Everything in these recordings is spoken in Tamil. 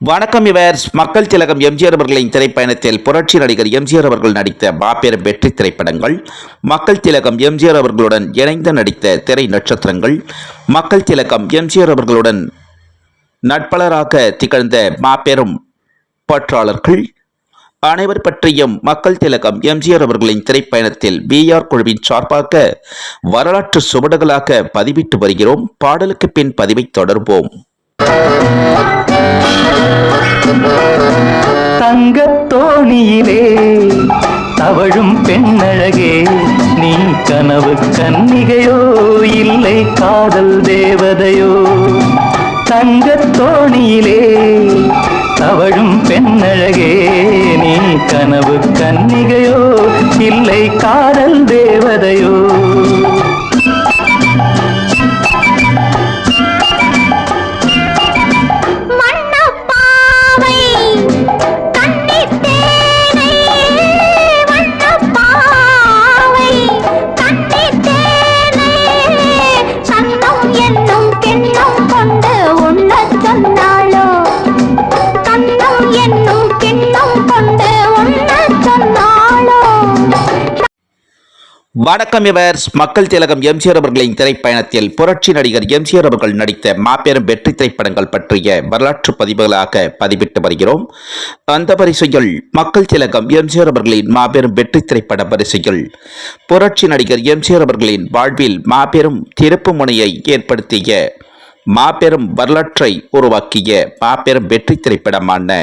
வணக்கம் இவர்ஸ். மக்கள் திலகம் எம்ஜிஆர் அவர்களின் திரைப்பயணத்தில் புரட்சி நடிகர் எம்ஜிஆர் அவர்கள் நடித்த மாபெரும் வெற்றி திரைப்படங்கள், மக்கள் திலகம் எம்ஜிஆர் அவர்களுடன் இணைந்து நடித்த திரை நட்சத்திரங்கள், மக்கள் திலகம் எம்ஜிஆர் அவர்களுடன் நட்பாளராக திகழ்ந்த மாபெரும் பற்றாளர்கள் அனைவர் பற்றியும் மக்கள் திலகம் எம்ஜிஆர் அவர்களின் திரைப்பயணத்தில் பிஆர் குழுவின் சார்பாக வரலாற்று சுவடுகளாக பதிவிட்டு வருகிறோம். பாடலுக்கு பின் பதிவை தொடர்வோம். தங்கத்தோணியிலே தவழும் பெண்ணழகே, நீ கனவு கன்னிகையோ இல்லை காதல் தேவதையோ? தங்கத்தோணியிலே தவழும் பெண்ணழகே, நீ கனவு கன்னிகையோ இல்லை காதல் தேவதையோ? வணக்கம் இவர்ஸ். மக்கள் திலகம் எம்ஜிஆர் அவர்களின் திரைப்பயணத்தில் புரட்சி நடிகர் எம்ஜிஆர் அவர்கள் நடித்த மாபெரும் வெற்றி திரைப்படங்கள் பற்றிய வரலாற்று பதிவுகளாக பதிவிட்டு வருகிறோம். அந்த வரிசையில் மக்கள் திலகம் எம்ஜிஆர் அவர்களின் மாபெரும் வெற்றி திரைப்பட வரிசையில் புரட்சி நடிகர் எம்ஜிஆர் அவர்களின் வாழ்வில் மாபெரும் திருப்பு முனையை ஏற்படுத்திய, மாபெரும் வரலாற்றை உருவாக்கிய மாபெரும் வெற்றி திரைப்படமான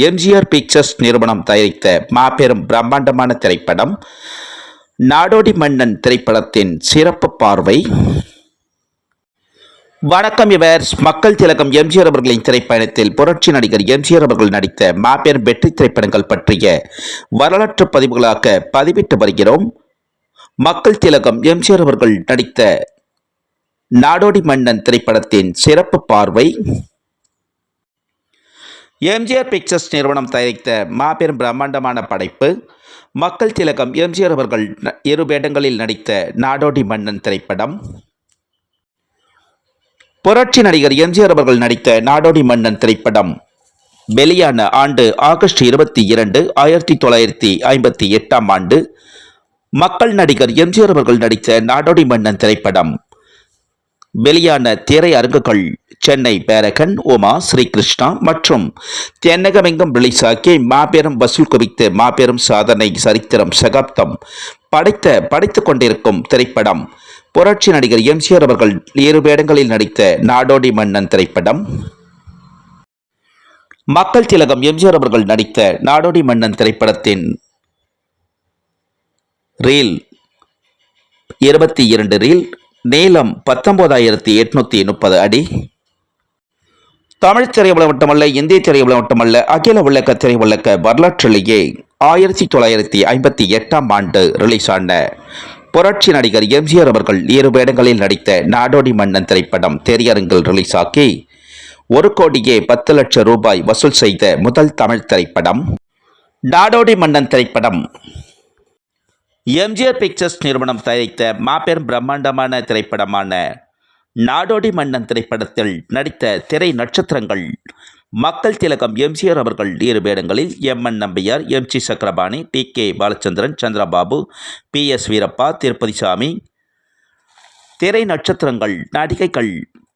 எம்ஜிஆர் பிக்சர்ஸ் நிறுவனம் தயாரித்த மாபெரும் பிரம்மாண்டமான திரைப்படம் நாடோடி மன்னன் திரைப்படத்தின் சிறப்பு பார்வை. வணக்கம் இவர்ஸ். மக்கள் திலகம் எம்ஜிஆர் அவர்களின் திரைப்பயணத்தில் புரட்சி நடிகர் எம்ஜிஆர் அவர்கள் நடித்த மாபெரும் வெற்றி திரைப்படங்கள் பற்றிய வரலாற்று பதிவுகளாக பதிவிட்டு வருகிறோம். மக்கள் திலகம் எம்ஜிஆர் அவர்கள் நடித்த நாடோடி மன்னன் திரைப்படத்தின் சிறப்பு பார்வை. எம்ஜிஆர் பிக்சர்ஸ் நிறுவனம் தயாரித்த மாபெரும் பிரம்மாண்டமான படைப்பு மக்கள் திலகம் எம்ஜிஆர் அவர்கள் இரு வேடங்களில் நடித்த நாடோடி மன்னன் திரைப்படம். புரட்சி நடிகர் எம்ஜிஆர் அவர்கள் நடித்த நாடோடி மன்னன் திரைப்படம் வெளியான ஆண்டு ஆகஸ்ட் 22, 1958 ஆண்டு. மக்கள் நடிகர் எம்ஜிஆர் அவர்கள் நடித்த நாடோடி மன்னன் திரைப்படம் வெளியான திரையரங்குகள் சென்னை பேரகன், உமா, ஸ்ரீகிருஷ்ணா மற்றும் தென்னகமெங்கும் ரிலீஸாக்கி மாபெரும் வசூல் குவித்து மாபெரும் சாதனை சரித்திரம் சகாப்தம் படைத்துக் கொண்டிருக்கும் திரைப்படம் புரட்சி நடிகர் எம்ஜிஆர் அவர்கள் இரு வேடங்களில் நடித்த நாடோடி மன்னன் திரைப்படம். மக்கள் திலகம் எம்ஜிஆர் அவர்கள் நடித்த நாடோடி மன்னன் திரைப்படத்தின் ரீல் 22 ரீல், நீளம் 19,830 அடி. தமிழ் திரையுலகம் மட்டுமல்ல, இந்திய திரையுலகம் மட்டுமல்ல, அகில உலக திரையுலக வரலாற்றிலேயே 1958 ஆண்டு ரிலீஸ் ஆன புரட்சி நடிகர் எம்ஜிஆர் அவர்கள் இரு வேடங்களில் நடித்த நாடோடி மன்னன் திரைப்படம் திரையரங்கில் ரிலீஸ் ஆக்கி 1,10,00,000 ரூபாய் வசூல் செய்த முதல் தமிழ் திரைப்படம் நாடோடி மன்னன் திரைப்படம். எம்ஜிஆர் பிக்சர்ஸ் நிறுவனம் தயாரித்த மாபெரும் பிரம்மாண்டமான திரைப்படமான நாடோடி மன்னன் திரைப்படத்தில் நடித்த திரை நட்சத்திரங்கள் மக்கள் திலகம் எம்ஜிஆர் அவர்கள் இரு வேடங்களில் எம்.என். நம்பியார், எம்.ஜி. சக்கரபாணி, டி.கே. பாலச்சந்திரன், சந்திரபாபு, பி.எஸ். வீரப்பா, திருப்பதி சாமி. திரை நட்சத்திரங்கள் நடிகைகள்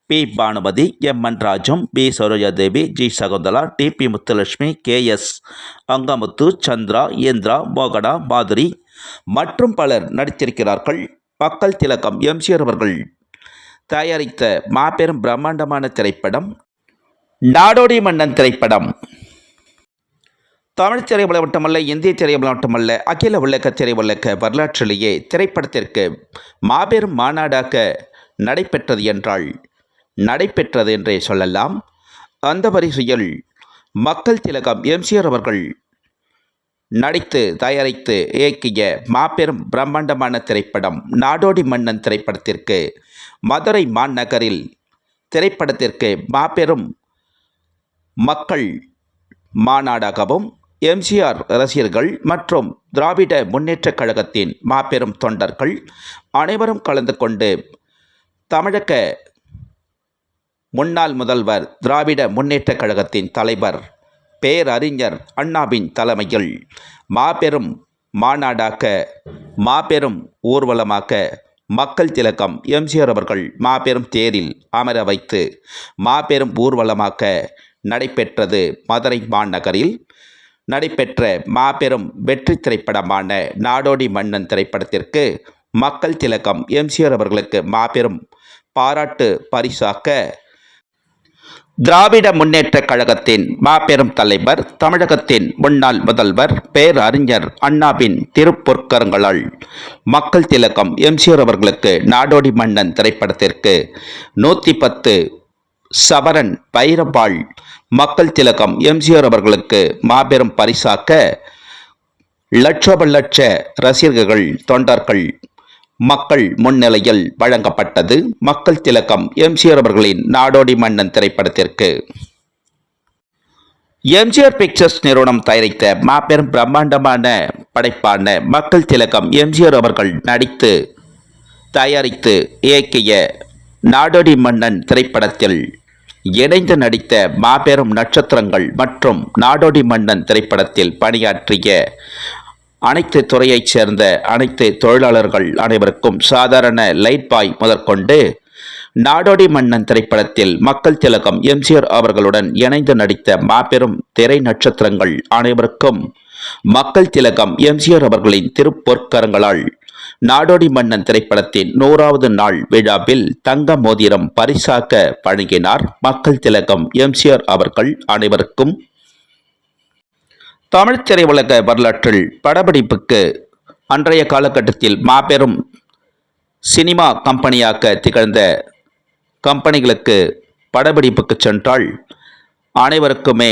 பி. பானுமதி, எம்.என். ராஜம், பி. சரோஜாதேவி, ஜி. சகுந்தலா, டி.பி. முத்துலட்சுமி, கே.எஸ். அங்கமுத்து, சந்திரா, இந்திரா, மோகனா, மாதுரி மற்றும் பலர் நடித்திருக்கிறார்கள். மக்கள் திலகம் எம்ஜிஆர் அவர்கள் தயாரித்த மாபெரும் பிரம்மாண்டமான திரைப்படம் நாடோடி மன்னன் திரைப்படம். தமிழ் திரையுலகம் மட்டுமல்ல, இந்திய திரையுலகம் மட்டுமல்ல, அகில உலக திரையுலக வரலாற்றிலேயே திரைப்படத்திற்கு மாபெரும் மாநாடாக நடைபெற்றது என்றால் நடைபெற்றது என்றே சொல்லலாம். அந்த வரிசையில் மக்கள் திலகம் எம்ஜிஆர் அவர்கள் நடித்து தயாரித்து இயக்கிய மாபெரும் பிரம்மாண்டமான திரைப்படம் நாடோடி மன்னன் திரைப்படத்திற்கு மதுரை மாநகரில் திரைப்படத்திற்கு மாபெரும் மக்கள் மாநாடாகவும் எம்ஜிஆர் ரசிகர்கள் மற்றும் திராவிட முன்னேற்றக் கழகத்தின் மாபெரும் தொண்டர்கள் அனைவரும் கலந்து கொண்டு தமிழக முன்னாள் முதல்வர் திராவிட முன்னேற்றக் கழகத்தின் தலைவர் பேரறிஞர் அண்ணாவின் தலைமையில் மாபெரும் மாநாடாக, மாபெரும் ஊர்வலமாக மக்கள் திலகம் எம்ஜிஆர் அவர்கள் மாபெரும் தேரில் அமர வைத்து மாபெரும் ஊர்வலமாக நடைபெற்றது. மதுரை மாநகரில் நடைபெற்ற மாபெரும் வெற்றி திரைப்படமான நாடோடி மன்னன் திரைப்படத்திற்கு மக்கள் திலகம் எம்ஜிஆர் அவர்களுக்கு மாபெரும் பாராட்டு பரிசாக திராவிட முன்னேற்றக் கழகத்தின் மாபெரும் தலைவர், தமிழகத்தின் முன்னாள் முதல்வர் பேரறிஞர் அண்ணாவின் திருப்பொற்கரங்களால் மக்கள் திலகம் எம்ஜிஆர் அவர்களுக்கு நாடோடி மன்னன் திரைப்படத்திற்கு 110 சவரன் வைரவாள் மக்கள் திலகம் எம்ஜிஆர் அவர்களுக்கு மாபெரும் பரிசாக லட்சோப லட்ச ரசிகர்கள், தொண்டர்கள் மக்கள் முன்னிலையில் வழங்கப்பட்டது. மக்கள் திலகம் எம்ஜிஆர் அவர்களின் நாடோடி மன்னன் திரைப்படத்திற்கு எம்ஜிஆர் பிக்சர்ஸ் நிறுவனம் தயாரித்த மாபெரும் பிரம்மாண்டமான படைப்பான மக்கள் திலகம் எம்ஜிஆர் அவர்கள் நடித்து தயாரித்து இயக்கிய நாடோடி மன்னன் திரைப்படத்தில் இணைந்து நடித்த மாபெரும் நட்சத்திரங்கள் மற்றும் நாடோடி மன்னன் திரைப்படத்தில் பணியாற்றிய அனைத்து துறையைச் சேர்ந்த அனைத்து தொழிலாளர்கள் அனைவருக்கும், சாதாரண லைட் பாய் முதற்கொண்டு நாடோடி மன்னன் திரைப்படத்தில் மக்கள் திலகம் எம்ஜிஆர் அவர்களுடன் இணைந்து நடித்த மாபெரும் திரை நட்சத்திரங்கள் அனைவருக்கும் மக்கள் திலகம் எம்ஜிஆர் அவர்களின் திருப்பொற்கரங்களால் நாடோடி மன்னன் திரைப்படத்தின் 100வது நாள் விழாவில் தங்க மோதிரம் பரிசாக வழங்கினார். மக்கள் திலகம் எம்ஜிஆர் அவர்கள் அனைவருக்கும் தமிழ் திரையுலக வரலாற்றில் படப்பிடிப்புக்கு அன்றைய காலகட்டத்தில் மாபெரும் சினிமா கம்பெனியாக திகழ்ந்த கம்பெனிகளுக்கு படப்பிடிப்புக்கு சென்றால் அனைவருக்குமே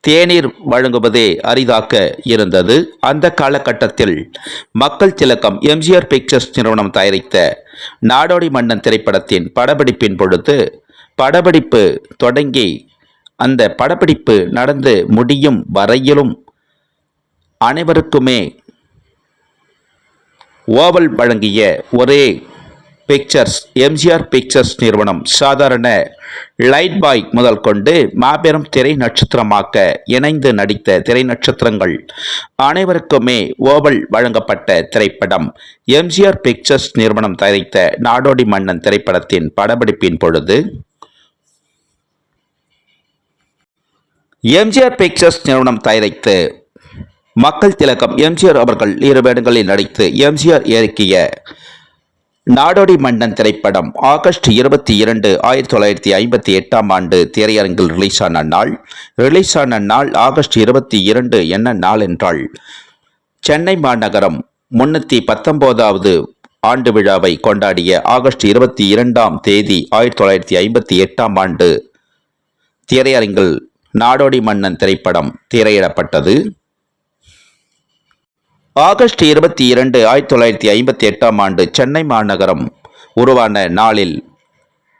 தேநீர் வழங்குவதே அரிதாக இருந்தது. அந்த காலகட்டத்தில் மக்கள் திலகம் எம்ஜிஆர் பிக்சர்ஸ் நிறுவனம் தயாரித்த நாடோடி மன்னன் திரைப்படத்தின் படப்பிடிப்பின் பொழுது படப்பிடிப்பு தொடங்கி அந்த படப்பிடிப்பு நடந்து முடியும் வரையிலும் அனைவருக்குமே ஓவல் வழங்கிய ஒரே பிக்சர்ஸ் எம்ஜிஆர் பிக்சர்ஸ் நிறுவனம். சாதாரண லைட் பாய் முதல் கொண்டு மாபெரும் திரை நட்சத்திரமாக இணைந்து நடித்த திரை நட்சத்திரங்கள் அனைவருக்குமே ஓவல் வழங்கப்பட்ட திரைப்படம் எம்ஜிஆர் பிக்சர்ஸ் நிறுவனம் தயாரித்த நாடோடி மன்னன் திரைப்படத்தின் படப்பிடிப்பின் பொழுது எம்ஜிஆர் பிக்சர்ஸ் நிறுவனம் தயாரித்து மக்கள் திலகம் எம்ஜிஆர் அவர்கள் 2 வேடங்களில் நடித்து எம்ஜிஆர் இயக்கிய நாடோடி மன்னன் திரைப்படம் ஆகஸ்ட் 22, 1958ஆம் ஆண்டு திரையரங்கில் ரிலீஸ் ஆன நாள் ஆகஸ்ட் 22 என்ன நாள் என்றால் சென்னை மாநகரம் 319வது ஆண்டு விழாவை கொண்டாடிய ஆகஸ்ட் 22ஆம் தேதி 1958ஆம் ஆண்டு திரையரங்கில் நாடோடி மன்னன் திரைப்படம் திரையிடப்பட்டது. ஆகஸ்ட் 22, 1958ஆம் ஆண்டு சென்னை மாநகரம் உருவான நாளில்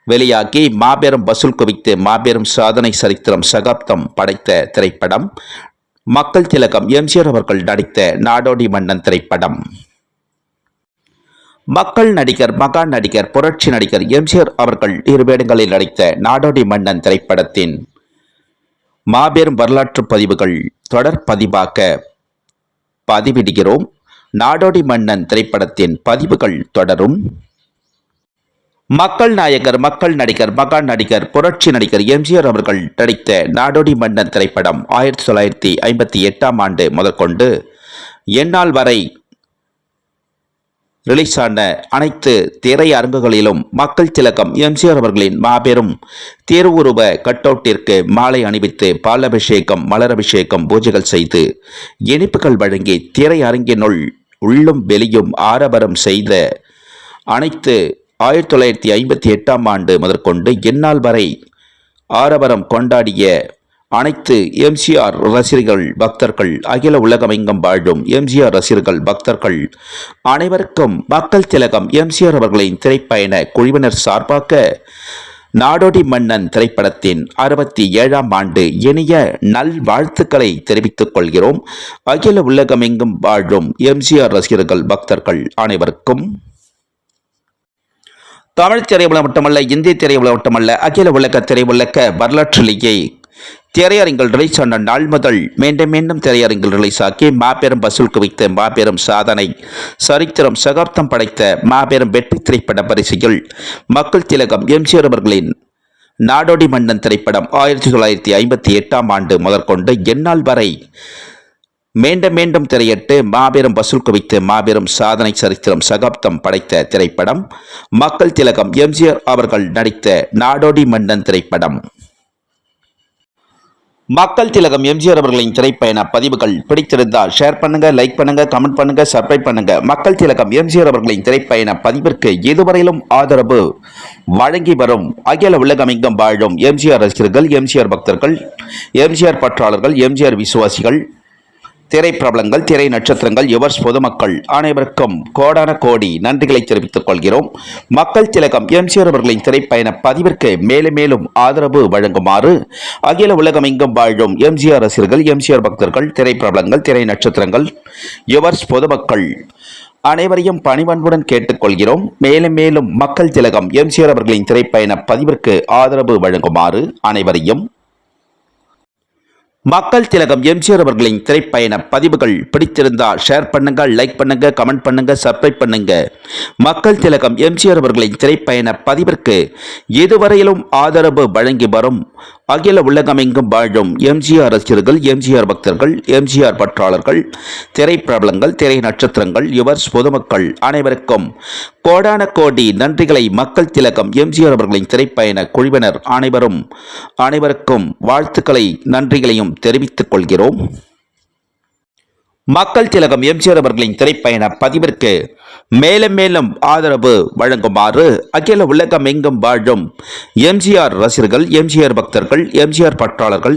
வெளியாகி மாபெரும் வசூல் குவித்து மாபெரும் சாதனை சரித்திரம் சகாப்தம் படைத்த திரைப்படம் மக்கள் திலகம் எம்ஜிஆர் அவர்கள் நடித்த நாடோடி மன்னன் திரைப்படம். மக்கள் நடிகர், மகா நடிகர், புரட்சி நடிகர் எம்ஜிஆர் அவர்கள் 2 வேடங்களில் நடித்த நாடோடி மன்னன் திரைப்படத்தின் மாபெரும் வரலாற்று பதிவுகள் தொடர் பதிவாக பதிவிடுகிறோம். நாடோடி மன்னன் திரைப்படத்தின் பதிவுகள் தொடரும். மக்கள் நாயகர், மக்கள் நடிகர், மகா நடிகர், புரட்சி நடிகர் எம்ஜிஆர் அவர்கள் நடித்த நாடோடி மன்னன் திரைப்படம் 1958ஆம் ஆண்டு முதற்கொண்டு எந்நாள் வரை ரிலீஸ் ஆன அனைத்து திரையரங்குகளிலும் மக்கள் திலகம் எம்ஜிஆர் அவர்களின் மாபெரும் திருவுருவ கட்டவுட்டிற்கு மாலை அணிவித்து பாலபிஷேகம், மலரபிஷேகம், பூஜைகள் செய்து இனிப்புகள் வழங்கி திரையரங்கினுள் உள்ளும் வெளியும் ஆரவாரம் செய்த அனைத்து 1958ஆம் ஆண்டு முதற்கொண்டு எந்நாள் வரை ஆரவாரம் கொண்டாடிய அனைத்து எம்ஜிஆர் ரசிகர்கள், பக்தர்கள், அகில உலகமெங்கும் வாழும் எம்ஜிஆர் ரசிகர்கள், பக்தர்கள் அனைவருக்கும் மக்கள் திலகம் எம்ஜிஆர் அவர்களின் திரைப்பயண குழுவினர் சார்பாக நாடோடி மன்னன் திரைப்படத்தின் 67ஆம் ஆண்டு இனிய நல்வாழ்த்துக்களை தெரிவித்துக் கொள்கிறோம். அகில உலகமெங்கும் வாழும் எம்ஜிஆர் ரசிகர்கள், பக்தர்கள் அனைவருக்கும் தமிழ் திரையுலகம் மட்டுமல்ல, இந்திய திரையுலகம் மட்டுமல்ல, அகில உலக திரையுலக வரலாற்றிலேயே திரையரங்கில் ரிலீஸ் ஆன நாள் முதல் மீண்டும் மீண்டும் திரையரங்கில் ரிலீஸ் ஆக்கி மாபெரும் வசூல் குவித்த மாபெரும் சாதனை, சரித்திரம் சகாப்தம் படைத்த மாபெரும் வெற்றி திரைப்பட வரிசையில் மக்கள் திலகம் எம்ஜிஆர் அவர்களின் நாடோடி மன்னன் திரைப்படம் 1958ஆம் ஆண்டு முதற்கொண்டு எந்நாள் வரை மீண்டும் மீண்டும் திரையிட்டு மாபெரும் வசூல் குவித்து மாபெரும் சாதனை, சரித்திரம் சகாப்தம் படைத்த திரைப்படம் மக்கள் திலகம் எம்ஜிஆர் அவர்கள் நடித்த நாடோடி மன்னன் திரைப்படம். மக்கள் திலகம் எம்ஜிஆர் அவர்களின் திரைப்பயண பதிவுகள் பிடித்திருந்தால் ஷேர் பண்ணுங்க, லைக் பண்ணுங்க, கமெண்ட் பண்ணுங்க, சப்ஸ்கிரைப் பண்ணுங்க. மக்கள் திலகம் எம்ஜிஆர் அவர்களின் திரைப்பயண பதிவிற்கு இதுவரையிலும் ஆதரவு வழங்கி வரும் அகில உலகமெங்கும் வாழும் எம்ஜிஆர் ரசிகர்கள், எம்ஜிஆர் பக்தர்கள், எம்ஜிஆர் பற்றாளர்கள், எம்ஜிஆர் விசுவாசிகள், திரை பிரபலங்கள், திரை நட்சத்திரங்கள், யுவர்ஸ் பொதுமக்கள் அனைவருக்கும் கோடான கோடி நன்றிகளை தெரிவித்துக் கொள்கிறோம். மக்கள் திலகம் எம்ஜிஆர் அவர்களின் திரைப்பயண பதிவிற்கு மேலும் மேலும் ஆதரவு வழங்குமாறு அகில உலகமெங்கும் வாழும் எம்ஜிஆர் ரசிகர்கள், எம்ஜிஆர் பக்தர்கள், திரை பிரபலங்கள், திரை நட்சத்திரங்கள், யுவர்ஸ் பொதுமக்கள் அனைவரையும் பணிவன்புடன் கேட்டுக்கொள்கிறோம். மேலும் மேலும் மக்கள் திலகம் எம்ஜிஆர் அவர்களின் திரைப்பயண பதிவிற்கு ஆதரவு வழங்குமாறு அனைவரையும் மக்கள் திலகம் எம்ஜிஆர் அவர்களின் திரைப்பயண பதிவுகள் பிடித்திருந்தால் ஷேர் பண்ணுங்க, லைக் பண்ணுங்க, கமெண்ட் பண்ணுங்க, சப்ஸ்கிரைப் பண்ணுங்க. மக்கள் திலகம் எம்ஜிஆர் அவர்களின் திரைப்பயண பதிவிற்கு இதுவரையிலும் ஆதரவு வழங்கி வரும் அகில உலகமெங்கும் வாழும் எம்ஜிஆர் ரசிகர்கள், எம்ஜிஆர் பக்தர்கள், எம்ஜிஆர் பற்றாளர்கள், திரை பிரபலங்கள், திரை நட்சத்திரங்கள், யுவர்ஸ் பொதுமக்கள் அனைவருக்கும் கோடான கோடி நன்றிகளை மக்கள் திலகம் எம்ஜிஆர் அவர்களின் திரைப்பயண குழுவினர் அனைவருக்கும் வாழ்த்துக்களை, நன்றிகளையும் தெரிவித்துக் கொள்கிறோம். மக்கள் திலகம் எம்ஜிஆர் அவர்களின் திரைப்பயண பதிவிற்கு மேலும் மேலும் ஆதரவு வழங்குமாறு அகில உலகம் எங்கும் வாழும் எம்ஜிஆர் ரசிகர்கள், எம்ஜிஆர் பக்தர்கள், எம்ஜிஆர் பற்றாளர்கள்,